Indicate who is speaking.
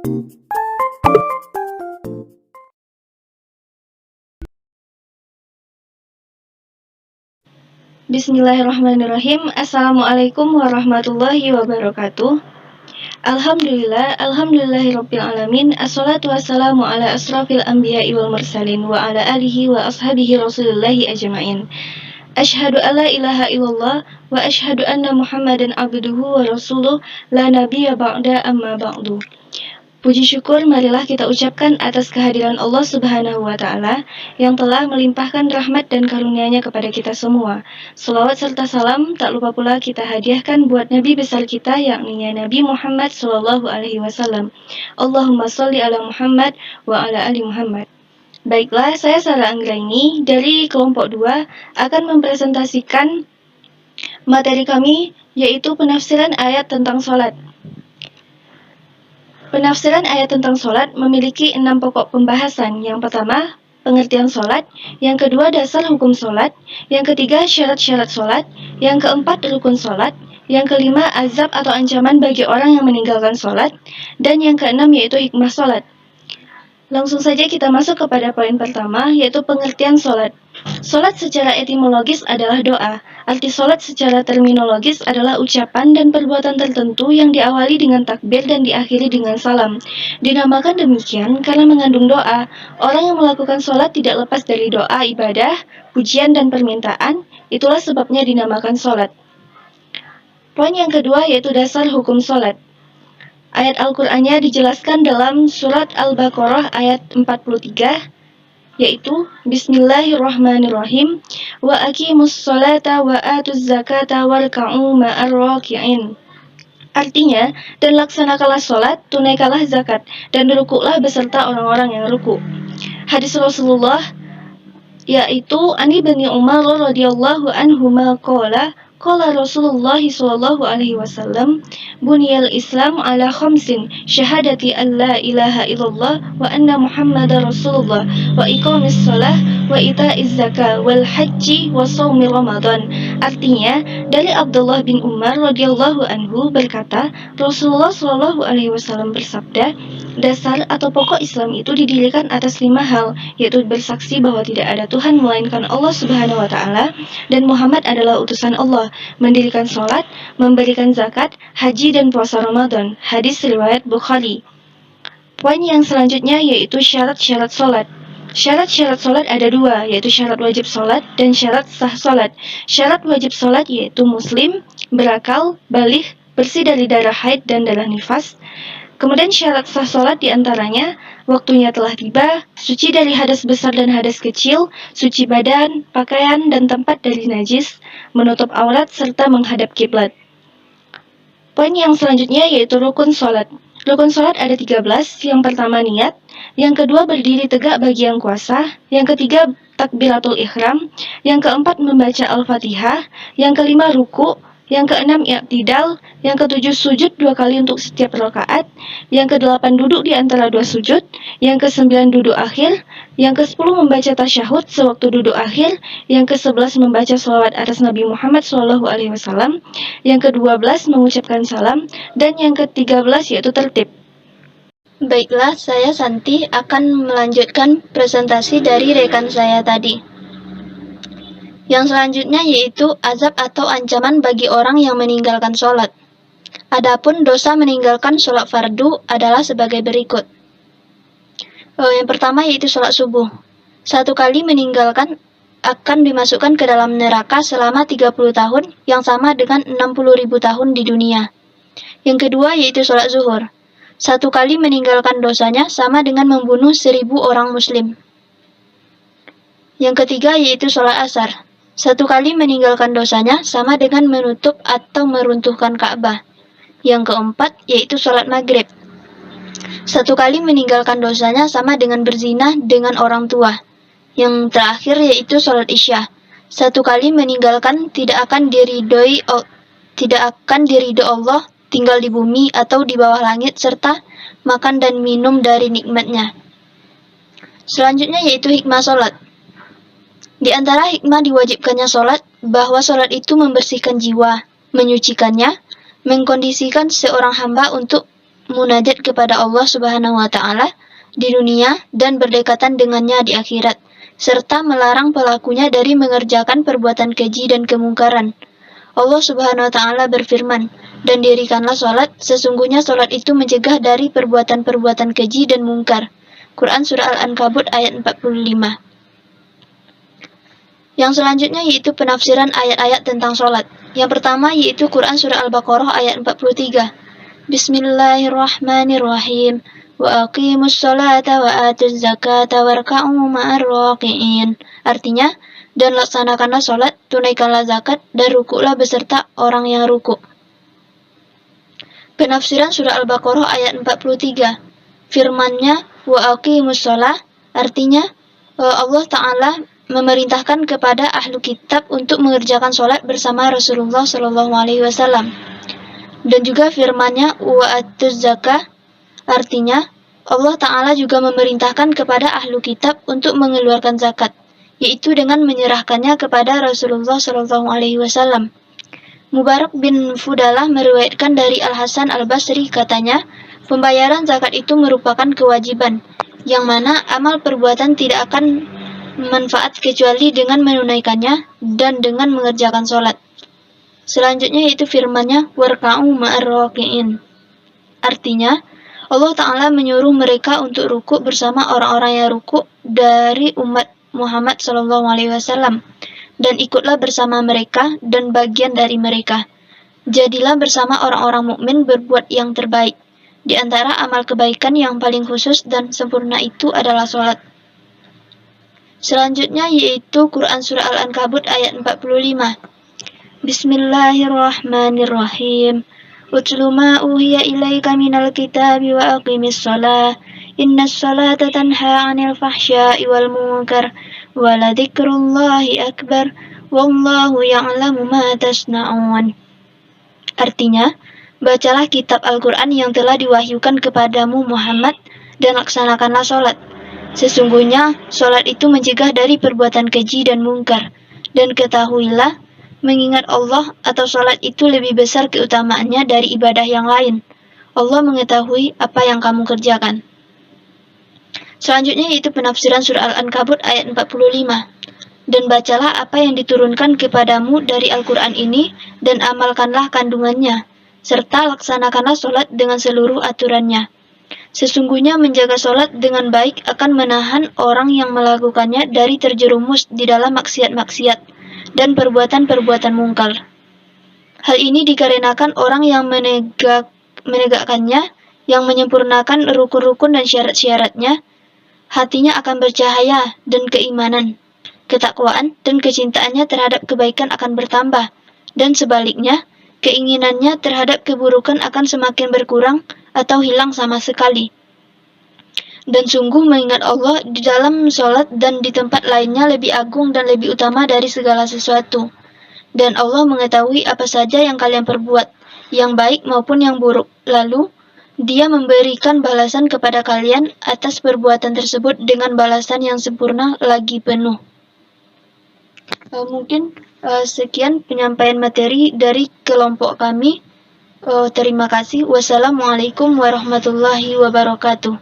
Speaker 1: Bismillahirrahmanirrahim. Assalamualaikum warahmatullahi wabarakatuh. Alhamdulillahirabbil alamin. Assalatu wassalamu ala asrafil anbiya'i wal mursalin wa ala alihi wa ashabihi rasulillahi ajma'in. Asyhadu alla ilaha illallah wa asyhadu anna Muhammadan abduhu wa rasuluh la nabiyya ba'da amma ba'du. Puji syukur marilah kita ucapkan atas kehadiran Allah Subhanahu wa Ta'ala yang telah melimpahkan rahmat dan karunia-Nya kepada kita semua. Selawat serta salam tak lupa pula kita hadiahkan buat Nabi besar kita, yakni Nabi Muhammad Sallallahu Alaihi Wasallam. Allahumma sholli ala Muhammad wa ala ali Muhammad. Baiklah, saya Sarah Anggraini dari kelompok 2 akan mempresentasikan materi kami, yaitu penafsiran ayat tentang sholat. Penafsiran ayat tentang sholat memiliki 6 pokok pembahasan. Yang pertama, pengertian sholat. Yang kedua, dasar hukum sholat. Yang ketiga, syarat-syarat sholat. Yang keempat, rukun sholat. Yang kelima, azab atau ancaman bagi orang yang meninggalkan sholat. Dan yang keenam, yaitu hikmah sholat. Langsung saja kita masuk kepada poin pertama, yaitu pengertian sholat. Sholat secara etimologis adalah doa. Arti sholat secara terminologis adalah ucapan dan perbuatan tertentu yang diawali dengan takbir dan diakhiri dengan salam. Dinamakan demikian karena mengandung doa. Orang yang melakukan sholat tidak lepas dari doa, ibadah, pujian, dan permintaan. Itulah sebabnya dinamakan sholat. Poin yang kedua yaitu dasar hukum sholat. Ayat Al-Qur'annya dijelaskan dalam surat Al-Baqarah ayat 43, yaitu Bismillahirrahmanirrahim wa aqimus sholata wa atuz zakata warka'u ma'ar raki'in. Artinya, dan laksanakanlah sholat, tunaikanlah zakat, dan rukuklah beserta orang-orang yang ruku. Hadis Rasulullah yaitu Ani bin Umar radhiyallahu anhuma qala Rasulullah sallallahu alaihi wasallam, buniyal Islam ala khamsin, syahadati an la ilaha illallah wa anna Muhammadar Rasulullah wa iqamis shalah wa ita'iz zakah wal haji wa shaumi Ramadan. Artinya, dari Abdullah bin Umar radhiyallahu anhu berkata, Rasulullah sallallahu alaihi wasallam bersabda, dasar atau pokok Islam itu didirikan atas 5 hal, yaitu bersaksi bahwa tidak ada Tuhan melainkan Allah Subhanahu wa Ta'ala dan Muhammad adalah utusan Allah, mendirikan sholat, memberikan zakat, haji, dan puasa Ramadan. Hadis riwayat Bukhari. Poin yang selanjutnya yaitu syarat-syarat sholat. Syarat-syarat sholat ada 2, yaitu syarat wajib sholat dan syarat sah sholat. Syarat wajib sholat yaitu muslim, berakal, baligh, bersih dari darah haid dan darah nifas. Kemudian syarat sah sholat diantaranya, waktunya telah tiba, suci dari hadas besar dan hadas kecil, suci badan, pakaian, dan tempat dari najis, menutup aurat, serta menghadap kiblat. Poin yang selanjutnya yaitu rukun sholat. Rukun sholat ada 13, yang pertama niat, yang kedua berdiri tegak bagi yang kuasa, yang ketiga takbiratul ihram, yang keempat membaca Al-Fatihah, yang kelima ruku', yang keenam i'tidal, yang ketujuh sujud 2 kali untuk setiap rakaat, yang kedelapan duduk di antara 2 sujud, yang kesembilan duduk akhir, yang ke-10 membaca tasyahud sewaktu duduk akhir, yang ke-11 membaca shalawat atas Nabi Muhammad SAW, yang ke-12 mengucapkan salam, dan yang ke-13 yaitu tertib. Baiklah, saya Santi akan melanjutkan presentasi dari rekan saya tadi. Yang selanjutnya yaitu azab atau ancaman bagi orang yang meninggalkan sholat. Adapun dosa meninggalkan sholat fardu adalah sebagai berikut. Yang pertama yaitu sholat subuh. 1 kali meninggalkan akan dimasukkan ke dalam neraka selama 30 tahun yang sama dengan 60.000 tahun di dunia. Yang kedua yaitu sholat zuhur. 1 kali meninggalkan dosanya sama dengan membunuh 1000 orang muslim. Yang ketiga yaitu sholat asar. 1 kali meninggalkan dosanya sama dengan menutup atau meruntuhkan Ka'bah. Yang keempat yaitu sholat maghrib. 1 kali meninggalkan dosanya sama dengan berzina dengan orang tua. Yang terakhir yaitu sholat isya. 1 kali meninggalkan tidak akan diridhoi Allah, tinggal di bumi atau di bawah langit, serta makan dan minum dari nikmatnya. Selanjutnya yaitu hikmah sholat. Di antara hikmah diwajibkannya sholat, bahwa sholat itu membersihkan jiwa, menyucikannya, mengkondisikan seorang hamba untuk
Speaker 2: munajat kepada Allah Subhanahu wa Ta'ala di dunia dan berdekatan dengannya di akhirat, serta melarang pelakunya dari mengerjakan perbuatan keji dan kemungkaran. Allah Subhanahu wa Ta'ala berfirman, "Dan dirikanlah sholat, sesungguhnya sholat itu mencegah dari perbuatan-perbuatan keji dan mungkar." Quran Surah Al-Ankabut ayat 45. Yang selanjutnya yaitu penafsiran ayat-ayat tentang sholat. Yang pertama yaitu Quran Surah Al-Baqarah ayat 43. Bismillahirrahmanirrahim. Wa aqimus sholata wa atuz zakata warka'u ma'ar raki'in. Artinya, dan laksanakanlah sholat, tunaikanlah zakat, dan rukuklah beserta orang yang rukuk. Penafsiran Surah Al-Baqarah ayat 43. Firman-Nya, wa aqimus sholah, artinya Allah Ta'ala memerintahkan kepada ahlu kitab untuk mengerjakan sholat bersama Rasulullah SAW. Dan juga firman-Nya wa atuz zakah, artinya Allah Ta'ala juga memerintahkan kepada ahlu kitab untuk mengeluarkan zakat, yaitu dengan menyerahkannya kepada Rasulullah SAW. Mubarak bin Fudalah meriwayatkan dari Al-Hasan Al-Basri, katanya, pembayaran zakat itu merupakan kewajiban, yang mana amal perbuatan tidak akan manfaat kecuali dengan menunaikannya dan dengan mengerjakan sholat. Selanjutnya yaitu firman-Nya warka'u ma'ar raki'in. Artinya, Allah Ta'ala menyuruh mereka untuk rukuk bersama orang-orang yang rukuk dari umat Muhammad SAW, dan ikutlah bersama mereka dan bagian dari mereka. Jadilah bersama orang-orang mukmin berbuat yang terbaik. Di antara amal kebaikan yang paling khusus dan sempurna itu adalah sholat. Selanjutnya yaitu Quran Surah Al-Ankabut ayat 45. Bismillahirrahmanirrahim. Utlu ma uhiya ilaika minal kitabi wa aqimis shalah. Innas salata tanha 'anil fahsya'i wal munkar wa ladzikrullahi akbar wallahu ya'lamu ma tasna'un. Artinya, bacalah kitab Al-Qur'an yang telah diwahyukan kepadamu Muhammad dan laksanakanlah sholat. Sesungguhnya, sholat itu mencegah dari perbuatan keji dan mungkar. Dan ketahuilah, mengingat Allah atau sholat itu lebih besar keutamaannya dari ibadah yang lain. Allah mengetahui apa yang kamu kerjakan. Selanjutnya yaitu penafsiran surah Al-Ankabut ayat 45. Dan bacalah apa yang diturunkan kepadamu dari Al-Quran ini, dan amalkanlah kandungannya, serta laksanakanlah sholat dengan seluruh aturannya. Sesungguhnya menjaga sholat dengan baik akan menahan orang yang melakukannya dari terjerumus di dalam maksiat-maksiat dan perbuatan-perbuatan mungkar. Hal ini dikarenakan orang yang menegakkannya, yang menyempurnakan rukun-rukun dan syarat-syaratnya, hatinya akan bercahaya dan keimanan, ketakwaan dan kecintaannya terhadap kebaikan akan bertambah, dan sebaliknya, keinginannya terhadap keburukan akan semakin berkurang atau hilang sama sekali. Dan sungguh mengingat Allah di dalam sholat dan di tempat lainnya lebih agung dan lebih utama dari segala sesuatu. Dan Allah mengetahui apa saja yang kalian perbuat, yang baik maupun yang buruk. Lalu, Dia memberikan balasan kepada kalian atas perbuatan tersebut dengan balasan yang sempurna lagi penuh. Mungkin sekian penyampaian materi dari kelompok kami. Terima kasih. Wassalamualaikum warahmatullahi wabarakatuh.